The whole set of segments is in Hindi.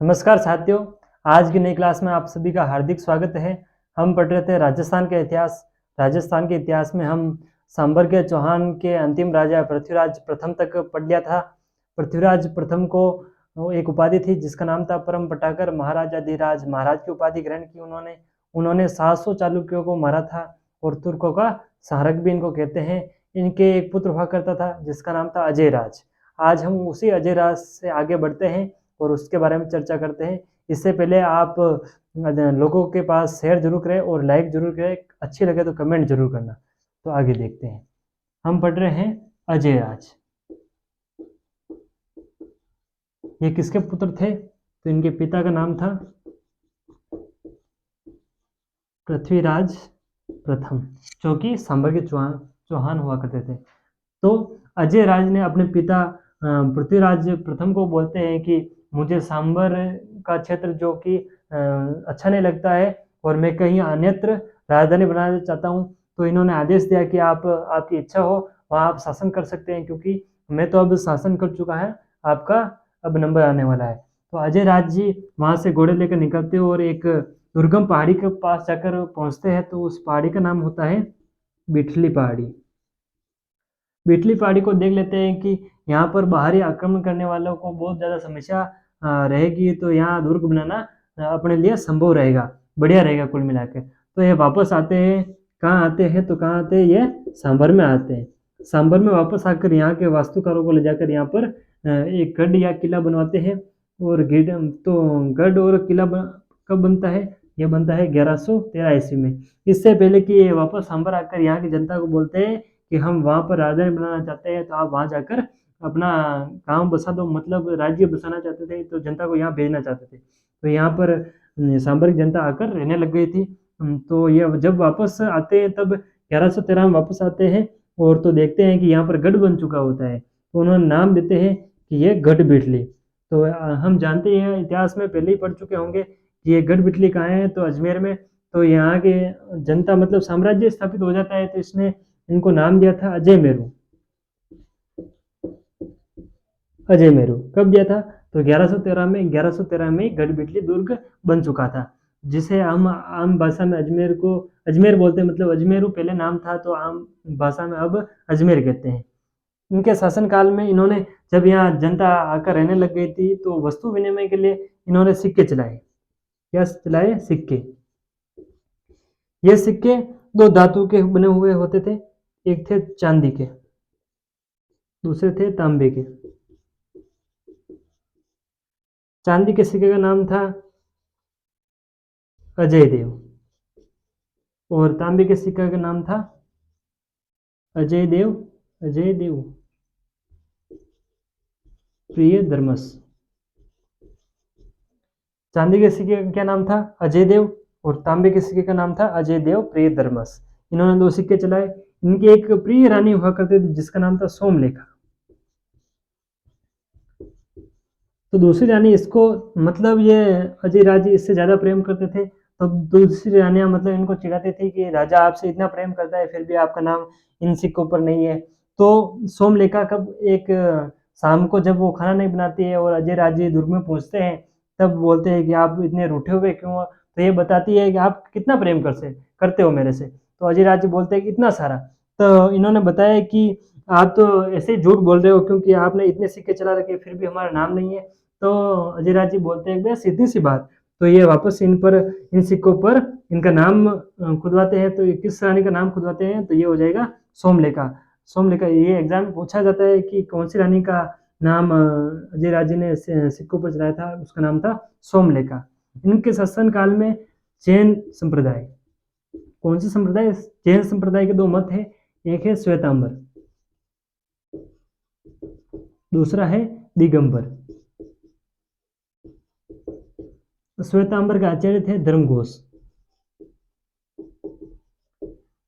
नमस्कार साथियों, आज की नई क्लास में आप सभी का हार्दिक स्वागत है। हम पढ़ रहे थे राजस्थान के इतिहास। राजस्थान के इतिहास में हम सांबर के चौहान के अंतिम राजा पृथ्वीराज प्रथम तक पढ़ लिया था। पृथ्वीराज प्रथम को एक उपाधि थी जिसका नाम था परम पटाकर महाराजाधिराज। महाराज की उपाधि ग्रहण की उन्होंने। उन्होंने 700 चालुक्यों को मारा था और तुर्कों का संहारक भी इनको कहते हैं। इनके एक पुत्र हुआ करता था जिसका नाम था अजय राज। आज हम उसी अजय राज से आगे बढ़ते हैं और उसके बारे में चर्चा करते हैं। इससे पहले आप लोगों के पास शेयर जरूर करें और लाइक जरूर करें। अच्छी लगे तो कमेंट जरूर करना। तो आगे देखते हैं। हम पढ़ रहे हैं अजय राज। ये किसके पुत्र थे? तो इनके पिता का नाम था पृथ्वीराज प्रथम, जो कि सांबर के चौहान हुआ करते थे। तो अजय राज ने अपने पिता पृथ्वीराज प्रथम को बोलते हैं कि मुझे सांबर का क्षेत्र जो कि अच्छा नहीं लगता है और मैं कहीं अन्यत्र राजधानी बनाना चाहता हूँ। तो इन्होंने आदेश दिया कि आपकी इच्छा हो वहाँ आप शासन कर सकते हैं, क्योंकि मैं तो अब शासन कर चुका है, आपका अब नंबर आने वाला है। तो अजय राज जी वहाँ से घोड़े लेकर निकलते हैं और एक दुर्गम पहाड़ी के पास जाकर पहुँचते हैं। तो उस पहाड़ी का नाम होता है बिठली पहाड़ी। बिठली पहाड़ी को देख लेते हैं कि यहाँ पर बाहरी आक्रमण करने वालों को बहुत ज़्यादा समस्या रहेगी, तो यहाँ दुर्ग बनाना अपने लिए संभव रहेगा, बढ़िया रहेगा कुल मिला के। तो ये वापस आते हैं। कहाँ आते हैं? तो कहाँ आते हैं? ये सांभर में आते हैं। सांभर में वापस आकर यहाँ के वास्तुकारों को ले जाकर यहाँ पर एक गढ़ या किला बनवाते हैं। और गढ़ और किला कब बनता है? ये बनता है 1113 ईस्वी में। इससे पहले कि ये वापस सांभर आकर यहाँ की जनता को बोलते हैं कि हम वहाँ पर राजधानी बनाना चाहते हैं, तो आप वहाँ जाकर अपना गांव बसा दो, मतलब राज्य बसाना चाहते थे, तो जनता को यहाँ भेजना चाहते थे। तो यहाँ पर सांबर की जनता आकर रहने लग गई थी। तो ये जब वापस आते हैं तब 1113 में वापस आते हैं और तो देखते हैं कि यहाँ पर गढ़ बन चुका होता है। तो उन्होंने नाम देते हैं कि ये गढ़ बिठली। तो हम जानते हैं, इतिहास में पहले ही पढ़ चुके होंगे कि ये गढ़ बिठली कहाँ है, तो अजमेर में। तो यहाँ के जनता मतलब साम्राज्य स्थापित हो जाता है, तो इसने इनको नाम दिया था अजय मेरू। अजय मेरू कब दिया था? तो 1113 में गढ़ बिठली दुर्ग बन चुका था, जिसे हम आम भाषा में अजमेर बोलते हैं। मतलब अजमेरू पहले नाम था, तो आम भाषा में अब अजमेर कहते हैं। इनके शासनकाल में इन्होंने, जब यहाँ जनता आकर रहने लग गई थी, तो वस्तु विनिमय के लिए इन्होंने सिक्के चलाए। क्या चलाए? सिक्के। ये सिक्के दो धातु के बने हुए होते थे। एक थे चांदी के, दूसरे थे तांबे के। चांदी के सिक्के का नाम था अजय देव और तांबे के सिक्के का नाम था अजय देव प्रिय धर्मस। चांदी के सिक्के का क्या नाम था? अजय देव। और तांबे के सिक्के का नाम था अजय देव प्रिय धर्मस। इन्होंने दो सिक्के चलाए। इनकी एक प्रिय रानी हुआ करती थी जिसका नाम था सोमलेखा। तो दूसरी रानी इसको, मतलब ये अजय राजे इससे ज्यादा प्रेम करते थे। तो दूसरी रानियां मतलब इनको चिढ़ाती थी कि राजा आपसे इतना प्रेम करता है फिर भी आपका नाम इन सिक्कों पर नहीं है। तो सोमलेखा कब एक शाम को जब वो खाना नहीं बनाती है और अजय राजे दुर्ग में पहुंचते हैं, तब बोलते हैं कि आप इतने रूठे हुए क्यों हो? तो ये बताती है कि आप कितना प्रेम करते हो मेरे से। तो अजय राजे बोलते हैं कि इतना सारा। तो इन्होंने बताया कि आप तो ऐसे ही झूठ बोल रहे हो, क्योंकि आपने इतने सिक्के चला रखे फिर भी हमारा नाम नहीं है। तो अजय राज जी बोलते हैं सीधी सी बात। तो ये वापस इन सिक्कों पर इनका नाम खुदवाते हैं। तो ये किस रानी का नाम खुदवाते हैं? तो ये हो जाएगा सोमलेखा। सोमलेखा। ये एग्जाम में पूछा जाता है कि कौन सी रानी का नाम अजय राज जी ने सिक्कों पर चलाया था, उसका नाम था सोमलेखा। इनके शासन काल में जैन संप्रदाय, कौन सी संप्रदाय? जैन संप्रदाय के दो मत है। एक है श्वेतांबर, दूसरा है दिगंबर। श्वेतांबर के आचार्य थे धर्मघोष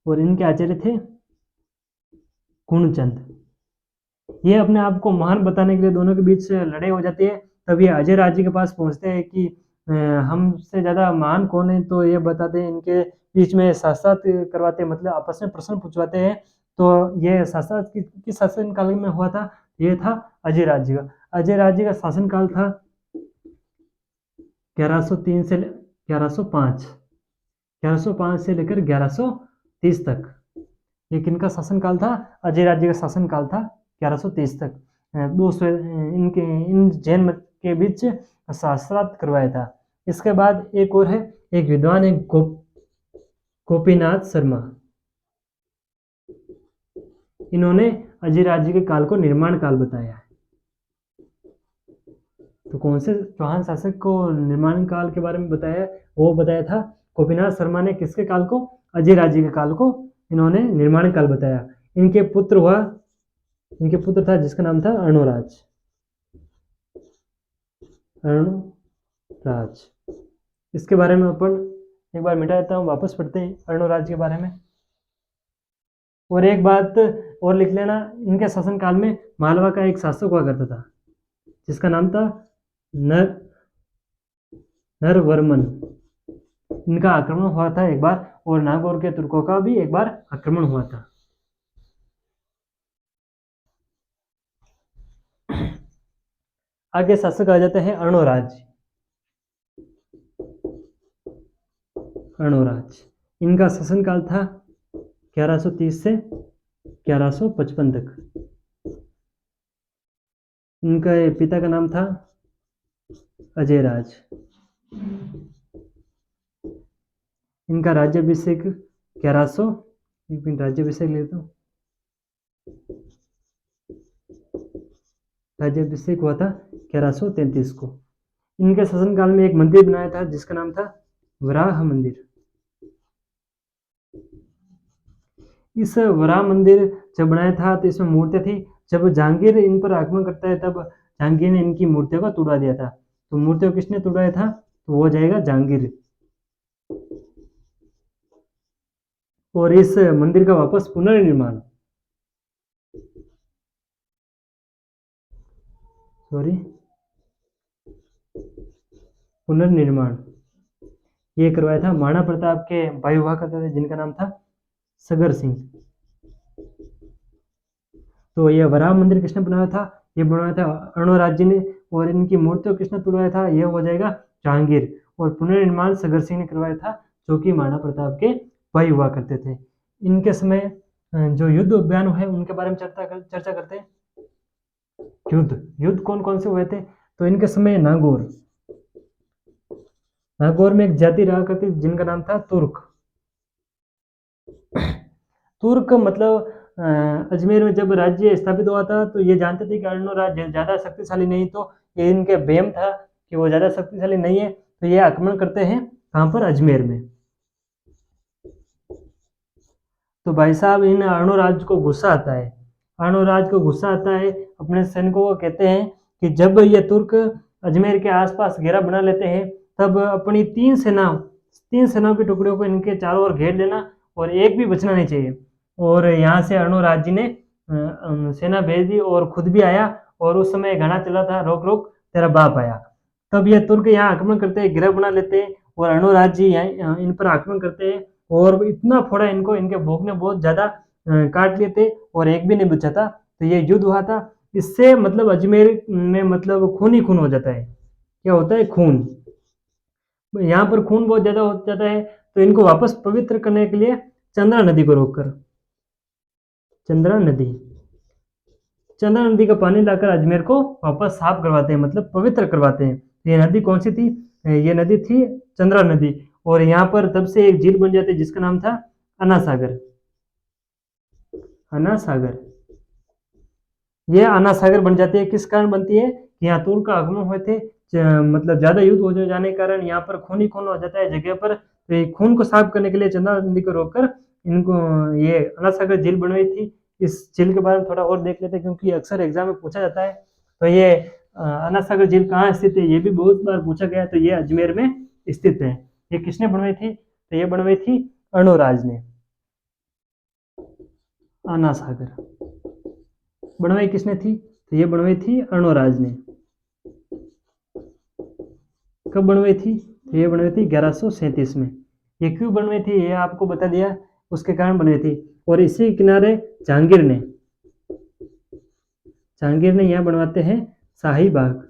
और इनके आचार्य थे गुणचंद। ये अपने आप को महान बताने के लिए दोनों के बीच लड़ाई हो जाती है। तब ये अजय राज जी के पास पहुंचते हैं कि हमसे ज्यादा महान कौन है। तो ये बताते हैं, इनके बीच में शास्त्रार्थ करवाते हैं, मतलब आपस में प्रश्न पूछवाते हैं। तो ये शास्त्रार्थ किस शासन काल में हुआ था? ये था अजय राज जी का। अजय राज जी का शासन काल था 1103 से 1105, 1105 से लेकर 1130 तक ये किनका शासनकाल था? अजय राज्य का शासनकाल था 1130 तक। इनके इन जैन मत के बीच शास्त्रार्थ करवाया था। इसके बाद एक और है, एक विद्वान है गोपीनाथ शर्मा। इन्होंने अजय राज्य के काल को निर्माण काल बताया है। तो कौन से चौहान शासक को निर्माण काल के बारे में बताया? वो बताया था गोपीनाथ शर्मा ने। किसके काल को? अजय राज्य के काल को इन्होंने निर्माण काल बताया। इनके पुत्र था जिसका नाम था अर्णोराज। इसके बारे में अपन एक बार मिटा देता हूँ, वापस पढ़ते हैं अर्णोराज के बारे में। और एक बात और लिख लेना, इनके शासनकाल में मालवा का एक शासक हुआ करता था जिसका नाम था नरवर्मन। इनका आक्रमण हुआ था एक बार, और नागौर के तुर्कों का भी एक बार आक्रमण हुआ था। आगे शासक आ जाते हैं अर्णोराज। इनका शासनकाल था 1130 से 1155 तक। इनका पिता का नाम था अजयराज। इनका राज्याभिषेक 1100, एक मिनट राज्याभिषेक लेता हूँ, राज्याभिषेक हुआ था 1133 को। इनके शासनकाल में एक मंदिर बनाया था जिसका नाम था वराह मंदिर। इस वराह मंदिर जब बनाया था तो इसमें मूर्तियां थी। जब जहांगीर इन पर आक्रमण करता है तब जहांगीर ने इनकी मूर्तियों को तोड़ा दिया था। तो मूर्तियों किसने तोड़ाया था? तो वो जाएगा जहांगीर। और इस मंदिर का वापस पुनर्निर्माण ये करवाया था महाराणा प्रताप के भाई हुआ करते थे जिनका नाम था सगर सिंह। तो ये वराह मंदिर किसने बनाया था? ये बनाया था अर्णोराज ने। और इनकी मूर्तियों किसने तोड़वाया था? ये हो जाएगा जहांगीर। और पुनर्निर्माण सगर सिंह ने करवाया था, जो कि महाराणा प्रताप के भाई हुआ करते थे। इनके समय जो युद्ध अभियान हुए उनके बारे में चर्चा करते हैं। युद्ध कौन कौन से हुए थे? तो इनके समय नागौर में एक जाति रहा करती जिनका नाम था तुर्क। तुर्क मतलब अजमेर में जब राज्य स्थापित हुआ था तो ये जानते थे कि अर्णोराज ज्यादा शक्तिशाली नहीं, तो ये इनके बेम था कि वो ज्यादा शक्तिशाली नहीं है, तो ये आक्रमण करते हैं कहां पर? अजमेर में। तो भाई साहब इन अर्णोराज को गुस्सा आता है। अपने सैनिकों को कहते हैं कि जब ये तुर्क अजमेर के आसपास घेरा बना लेते हैं तब अपनी तीन सेनाओं की टुकड़ियों को इनके चारों ओर घेर लेना और एक भी बचना नहीं चाहिए। और यहाँ से अर्णोराज जी ने सेना भेज दी और खुद भी आया। और उस समय गाना चला था, रोक रोक तेरा बाप आया। तब ये तुर्क यहाँ आक्रमण करते हैं, घेरा बना लेते हैं और अर्णोराज जी यहाँ इन पर आक्रमण करते हैं। और इतना फोड़ा इनको, इनके भोग ने बहुत ज्यादा काट लिए थे और एक भी नहीं बचा था। तो ये युद्ध हुआ था। इससे मतलब अजमेर में मतलब खून ही खून हो जाता है। क्या होता है? खून। यहाँ पर खून बहुत ज्यादा हो जाता है। तो इनको वापस पवित्र करने के लिए चंद्रा नदी को रोककर चंद्रा नदी का पानी लाकर अजमेर को वापस साफ करवाते हैं, मतलब पवित्र करवाते हैं। ये नदी कौन सी थी? ये नदी थी चंद्रा नदी। और यहाँ पर तब से एक झील बन जाती है जिसका नाम था अन्ना सागर। ये अन्ना सागर बन जाती है। किस कारण बनती है? कि यहाँ तुर्क का आगमन हुए थे, मतलब ज्यादा युद्ध हो जाने के कारण यहाँ पर खून ही खून हो जाता है जगह पर। तो ये खून को साफ करने के लिए चंद्रा नदी को रोककर इनको ये अन्ना सागर झील बनवाई थी। इस झील के बारे में थोड़ा और देख लेते हैं क्योंकि अक्सर एग्जाम में पूछा जाता है। तो ये अन्ना सागर झील कहाँ स्थित है, ये भी बहुत बार पूछा गया है। तो ये अजमेर में स्थित है। ये किसने बनवाई थी? तो ये बनवाई थी अर्णोराज ने। अन्ना सागर बनवाई किसने थी? तो ये बनवाई थी अर्णोराज ने। कब बनवाई थी? तो ये बनवाई थी 1137 में। ये क्यों बनवाई थी ये आपको बता दिया, उसके कारण बनवाई थी। और इसी किनारे जहांगीर ने यहाँ बनवाते हैं शाही बाग।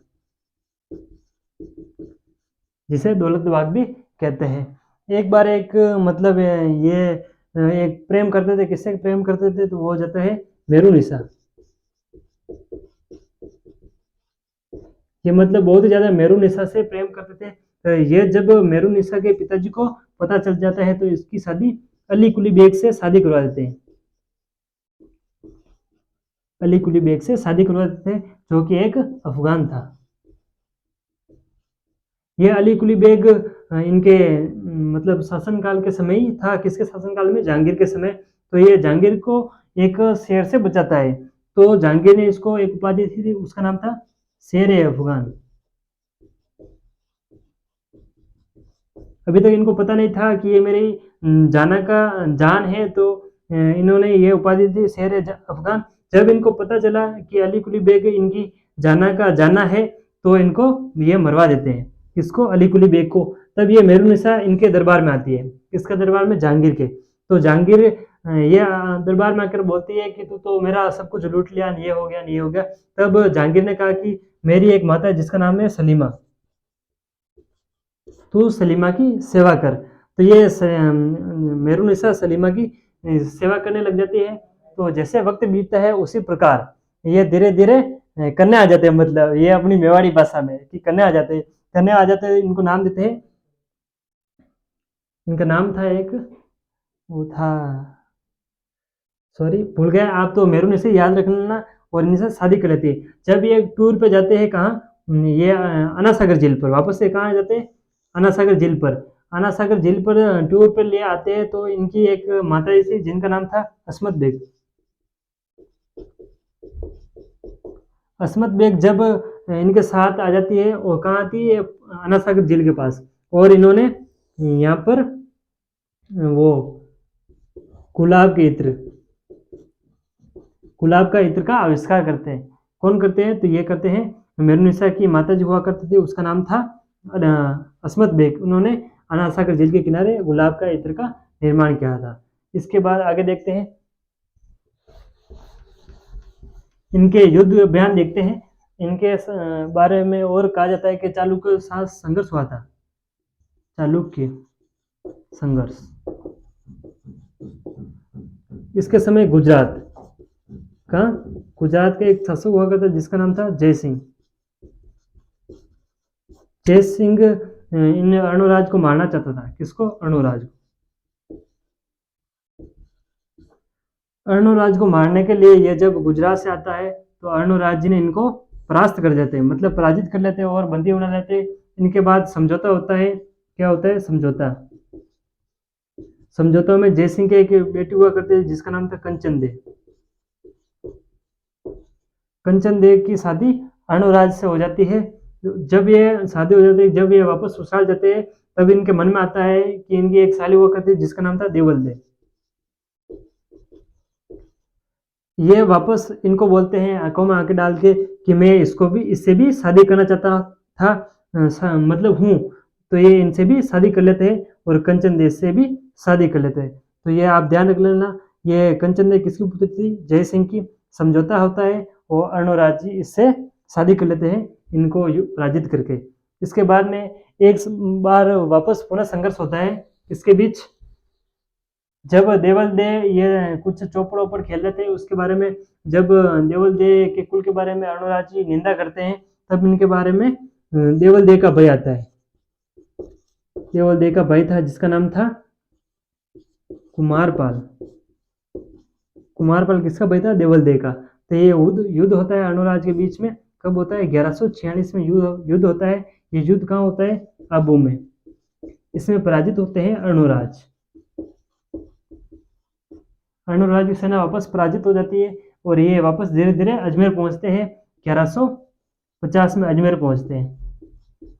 जिसे दौलत बाग भी कहते हैं। एक बार एक मतलब ये एक प्रेम करते थे, किससे प्रेम करते थे, तो वो हो जाता है मेरुनिसा। ये मतलब बहुत ही ज्यादा मेरुनिसा से प्रेम करते थे। ये जब मेरुनिसा के पिताजी को पता चल जाता है तो इसकी शादी अली कुली बेग से शादी करवा देते हैं। अली कुली बेग से शादी करवा देते हैं, जो कि एक अफगान था। ये अली कुली बेग इनके मतलब शासनकाल के समय ही था। किसके शासनकाल में? जहांगीर के समय। तो ये जहांगीर को एक शेर से बचाता है। तो जहांगीर ने इसको एक उपाधि दी थी, उसका नाम था शेर ए अफगान। अभी तक इनको पता नहीं था कि ये मेरी जाना का जान है, तो इन्होंने ये उपाधि दी शेर ए अफगान। जब इनको पता चला कि अली कुली बेग इनकी जाना का जाना है, तो इनको ये मरवा देते हैं। किसको? अली कुली बेग को। तब ये मेहरुनिसा इनके दरबार में आती है। किसके दरबार में? जहांगीर के। तो जहांगीर ये दरबार में आकर बोलती है कि तू तो मेरा सब कुछ लूट लिया, ये हो गया, ये हो गया। तब जहांगीर ने कहा कि मेरी एक माता है जिसका नाम है सलीमा, तू सलीमा की सेवा कर। तो ये मेहरुनिसा सलीमा की सेवा करने लग जाती है। तो जैसे वक्त बीतता है उसी प्रकार ये धीरे धीरे करने आ जाते हैं। मतलब ये अपनी मेवाड़ी भाषा में कि करने आ जाते हैं, करने आ जाते हैं। इनको नाम देते हैं, इनका नाम था एक, वो था, सॉरी भूल गया। आप तो मेरून इसे याद रखना और इनसे शादी कर लेती है। जब ये टूर पे जाते हैं कहाँ, ये अन्ना सागर झील पर वापस से कहाँ जाते हैं? अन्ना सागर झील पर। अन्ना सागर झील पर टूर पर ले आते हैं। तो इनकी एक माता जी थी जिनका नाम था अस्मत बेग। अस्मत बेग जब इनके साथ आ जाती है और कहाँ आती है? अन्ना सागर झील के पास। और इन्होंने यहाँ पर वो गुलाब के इत्र, गुलाब का इत्र का आविष्कार करते हैं। कौन करते हैं? तो ये करते हैं मेरुनिसा की माता जी हुआ करती थी, उसका नाम था अस्मत बेग। उन्होंने अन्ना सागर झील के किनारे गुलाब का इत्र का निर्माण किया था। इसके बाद आगे देखते हैं, इनके युद्ध बयान देखते हैं। इनके बारे में और कहा जाता है कि चालुक्य के साथ संघर्ष हुआ था। चालुक्य संघर्ष, इसके समय गुजरात का, गुजरात का एक शासक हुआ करता जिसका नाम था जय सिंह। जय सिंह इन अर्णोराज को मारना चाहता था। किसको? अर्णोराज को। अर्णोराज को मारने के लिए ये जब गुजरात से आता है तो अर्णोराज जी ने इनको परास्त कर देते हैं, मतलब पराजित कर लेते हैं और बंदी बना लेते हैं। इनके बाद समझौता होता है। क्या होता है? समझौता। समझौता में जय सिंह के एक बेटी हुआ करते हैं जिसका नाम था कंचन देव। कंचन देव की शादी अर्णोराज से हो जाती है। जब ये शादी हो जाती है, जब ये वापस ससुराल जाते हैं, तब इनके मन में आता है कि इनकी एक साली हुआ करती है जिसका नाम था देवल देव। ये वापस इनको बोलते हैं आंखों में आंखें डाल के कि मैं इसको भी, इससे भी शादी करना चाहता था, मतलब हूँ। तो ये इनसे भी शादी कर लेते हैं और कंचन देव से भी शादी कर लेते हैं। तो ये आप ध्यान रख लेना, ये कंचन देव किसकी पुत्री थी? जय सिंह की। समझौता होता है और अर्णोराज जी इससे शादी कर लेते हैं, इनको पराजित करके। इसके बाद में एक बार वापस पुनः संघर्ष होता है इसके बीच। जब देवल दे ये कुछ चौपड़ ओपड़ खेल रहे थे उसके बारे में, जब देवल दे के कुल के बारे में अर्णोराज जी निंदा करते हैं, तब इनके बारे में देवल दे का भाई आता है। देवल दे का भाई था जिसका नाम था कुमारपाल। कुमारपाल किसका भाई था? देवल दे का। तो ये युद्ध होता है अर्णोराज के बीच में। कब होता है? 1146 में युद्ध होता है। ये युद्ध कहाँ होता है? आबू में। इसमें पराजित होते हैं अर्णोराज। अर्णोराज की सेना वापस पराजित हो जाती है और ये वापस धीरे धीरे अजमेर पहुंचते हैं। 1150 में अजमेर पहुंचते हैं।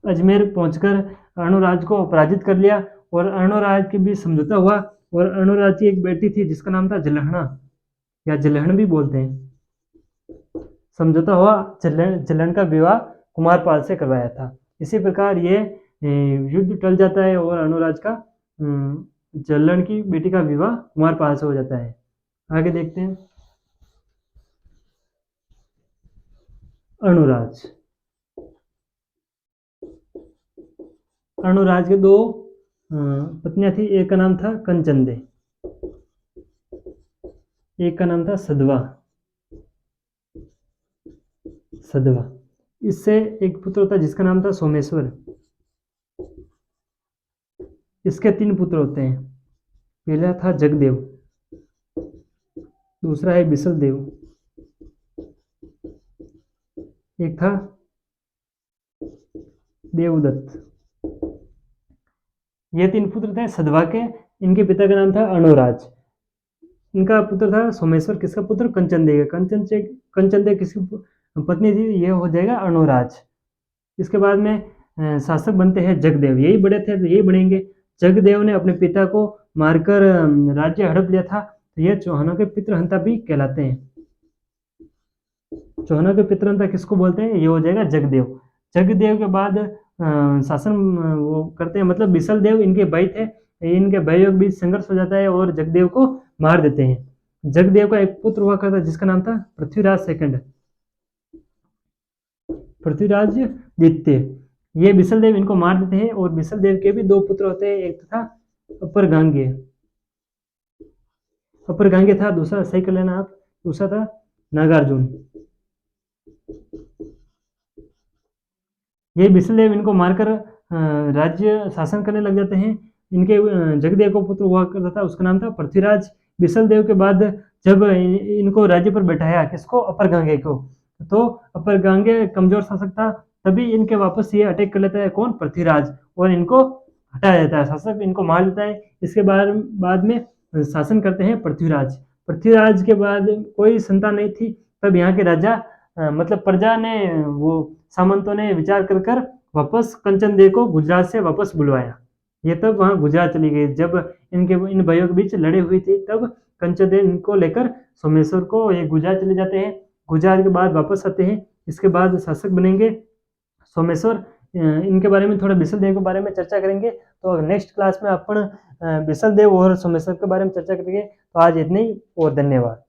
अजमेर पहुंचकर अर्णोराज को पराजित कर लिया और अर्णोराज के बीच समझौता हुआ। और अर्णोराज की एक बेटी थी जिसका नाम था जलहना, या जलहन भी बोलते हैं। समझौता हुआ, जलहन का विवाह कुमारपाल से करवाया था। इसी प्रकार ये युद्ध टल जाता है और अर्णोराज का जलहन की बेटी का विवाह कुमारपाल से हो जाता है। आगे देखते हैं, अर्णोराज। अर्णोराज के दो पत्नियां थी, एक का नाम था कंचनदे, एक का नाम था सदवा। सदवा, इससे एक पुत्र होता है जिसका नाम था सोमेश्वर। इसके 3 पुत्र होते हैं, पहला था जगदेव, दूसरा है बिसलदेव, एक था देवदत्त। ये 3 पुत्र थे सदवा के, इनके पिता का नाम था अर्णोराज। इनका पुत्र था सोमेश्वर, किसका पुत्र? कंचनदेव का। कंचनदेव किसकी पत्नी थी? ये हो जाएगा अर्णोराज। इसके बाद में शासक बनते हैं जगदेव, यही बड़े थे तो यही बनेंगे। जगदेव ने अपने पिता को मारकर राज्य हड़प लिया था, तो ये चौहानों के पितृहंता भी कहलाते हैं। चौहानों के पितृहंता किसको बोलते हैं? ये हो जाएगा जगदेव। जगदेव के बाद शासन वो करते हैं, मतलब बिसलदेव इनके भाई थे, इनके भाइयों के बीच संघर्ष हो जाता है और जगदेव को मार देते हैं। जगदेव का एक पुत्र हुआ करता जिसका नाम था पृथ्वीराज सेकंड, पृथ्वीराज द्वितीय। ये बिसलदेव इनको मार देते हैं और बिसलदेव के भी 2 पुत्र होते हैं, एक था अपर गांगे, अपर गांगे था, दूसरा सही कर लेना आप, दूसरा था नागार्जुन। ये बिसलदेव इनको मारकर राज्य शासन करने लग जाते हैं। इनके जगदेव को पुत्र हुआ करता था, उसका नाम था पृथ्वीराज। बिसलदेव के बाद जब इनको राज्य पर बैठाया, किसको? अपर गांगे को, तो अपर गांगे कमजोर शासक था, तभी इनके वापस ये अटैक कर लेता है, कौन? पृथ्वीराज, और इनको हटा देता है, शासक इनको मार देता है। इसके बाद में शासन करते हैं पृथ्वीराज। पृथ्वीराज के बाद कोई संतान नहीं थी, तब यहाँ के राजा मतलब प्रजा ने, वो सामंतों ने विचार कर वापस कंचनदेव को गुजरात से वापस बुलवाया। ये तब वहाँ गुजरात चली गई, जब इन भाइयों के बीच लड़ाई हुई थी, तब कंचनदेव इनको लेकर सोमेश्वर को ये गुजरात चले जाते हैं। गुजरात के बाद वापस आते हैं, इसके बाद शासक बनेंगे सोमेश्वर। इनके बारे में थोड़ा बिसलदेव के बारे में चर्चा करेंगे, तो नेक्स्ट क्लास में अपन बिसलदेव और सोमेश्वर के बारे में चर्चा करेंगे। तो आज इतने ही, और धन्यवाद।